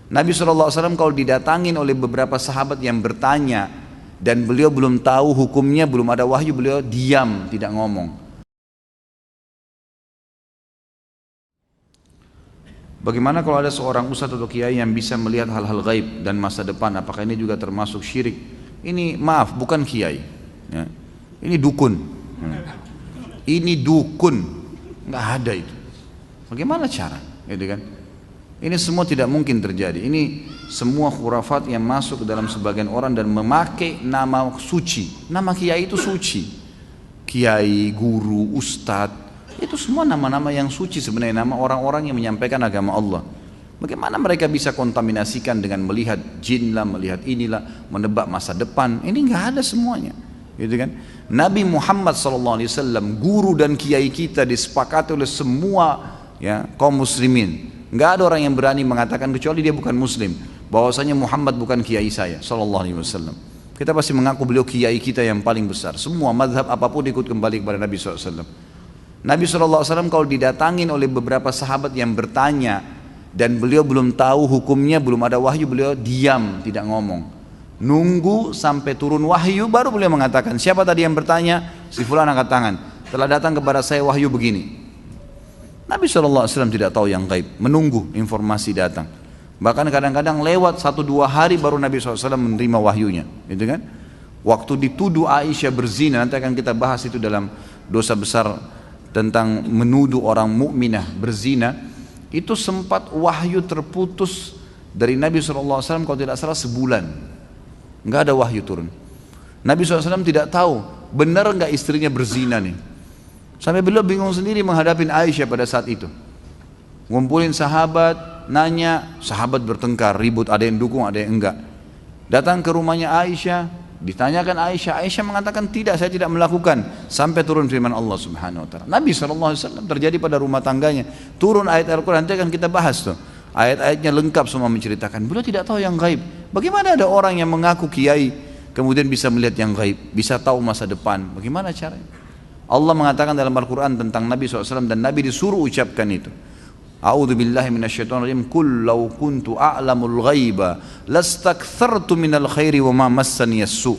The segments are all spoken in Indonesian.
Nabi SAW kalau didatangin oleh beberapa sahabat yang bertanya dan beliau belum tahu hukumnya, belum ada wahyu, beliau diam, tidak ngomong. Bagaimana kalau ada seorang ustadz atau kiai yang bisa melihat hal-hal gaib dan masa depan, apakah ini juga termasuk syirik? Ini maaf, bukan kiai ya. Ini dukun Ini dukun, nggak ada itu. Bagaimana cara? Gitu kan? Ini semua tidak mungkin terjadi. Ini semua khurafat yang masuk ke dalam sebagian orang dan memakai nama suci. Nama kiai itu suci. Kiai, guru, ustadz, itu semua nama-nama yang suci sebenarnya, nama orang-orang yang menyampaikan agama Allah. Bagaimana mereka bisa kontaminasikan dengan melihat jin lah, melihat inilah, menebak masa depan? Ini nggak ada semuanya, gitu kan? Nabi Muhammad SAW, guru dan kiai kita, disepakati oleh semua ya kaum muslimin. Nggak ada orang yang berani mengatakan, kecuali dia bukan muslim, bahwasanya Muhammad bukan kiai saya SAW. Kita pasti mengaku beliau kiai kita yang paling besar. Semua mazhab apapun ikut kembali kepada Nabi SAW. Nabi SAW kalau didatangin oleh beberapa sahabat yang bertanya dan beliau belum tahu hukumnya, belum ada wahyu, beliau diam, tidak ngomong. Nunggu sampai turun wahyu baru beliau mengatakan, siapa tadi yang bertanya? Si fulan angkat tangan, telah datang kepada saya wahyu begini. Nabi SAW tidak tahu yang gaib, menunggu informasi datang. Bahkan kadang-kadang lewat 1-2 hari baru Nabi SAW menerima wahyunya, gitu kan? Waktu dituduh Aisyah berzina, nanti akan kita bahas itu dalam dosa besar tentang menuduh orang mukminah berzina, itu sempat wahyu terputus dari Nabi SAW kalau tidak salah sebulan, nggak ada wahyu turun. Nabi SAW tidak tahu benar nggak istrinya berzina nih, sampai beliau bingung sendiri menghadapi Aisyah pada saat itu. Ngumpulin sahabat, nanya, sahabat bertengkar, ribut, ada yang dukung, ada yang enggak. Datang ke rumahnya Aisyah, ditanyakan Aisyah, Aisyah mengatakan tidak, saya tidak melakukan, sampai turun firman Allah Subhanahu Wa Taala. Nabi SAW terjadi pada rumah tangganya, turun ayat Al-Quran, nanti akan kita bahas tuh. Ayat-ayatnya lengkap semua menceritakan. Beliau tidak tahu yang gaib. Bagaimana ada orang yang mengaku kiai kemudian bisa melihat yang gaib, bisa tahu masa depan? Bagaimana caranya? Allah mengatakan dalam Al-Quran tentang Nabi SAW, dan Nabi disuruh ucapkan itu. A'udzu billahi minasyaitonir rajim. Qul law kuntu a'lamul ghaiba lastakthartu minal khairi wa ma massani as-su.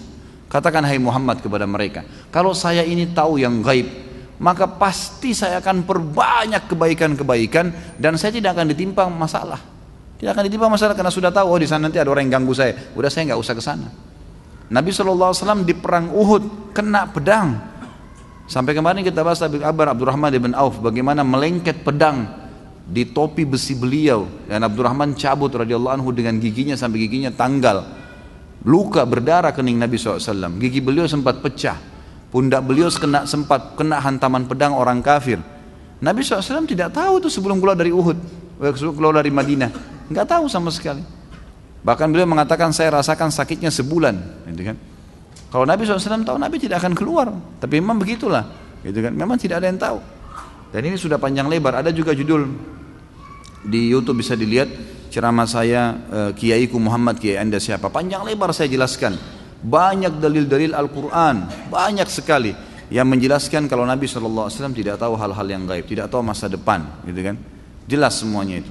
Katakan hai Muhammad kepada mereka, kalau saya ini tahu yang gaib, maka pasti saya akan perbanyak kebaikan-kebaikan dan saya tidak akan ditimpa masalah. Tidak akan ditimpa masalah karena sudah tahu, oh di sana nanti ada orang yang ganggu saya. Udah, saya nggak usah ke sana. Nabi SAW di perang Uhud kena pedang. Sampai kemarin kita bahas kabar Abdurrahman bin Auf, bagaimana melengket pedang di topi besi beliau, dan Abdurrahman cabut radhiyallahu anhu dengan giginya sampai giginya tanggal. Luka berdarah kening Nabi SAW. Gigi beliau sempat pecah. Pundak beliau sempat kena hantaman pedang orang kafir. Nabi SAW tidak tahu itu sebelum keluar dari Uhud, keluar dari Madinah, nggak tahu sama sekali. Bahkan beliau mengatakan, saya rasakan sakitnya sebulan, gitu kan. Kalau Nabi SAW tahu, Nabi tidak akan keluar. Tapi memang begitulah, gitu kan. Memang tidak ada yang tahu. Dan ini sudah panjang lebar. Ada juga judul di YouTube, bisa dilihat ceramah saya, Kiaiku Muhammad, Kiai Anda siapa. Panjang lebar saya jelaskan. Banyak dalil-dalil Al-Quran, banyak sekali yang menjelaskan kalau Nabi SAW tidak tahu hal-hal yang gaib, tidak tahu masa depan, gitu kan. Jelas semuanya itu.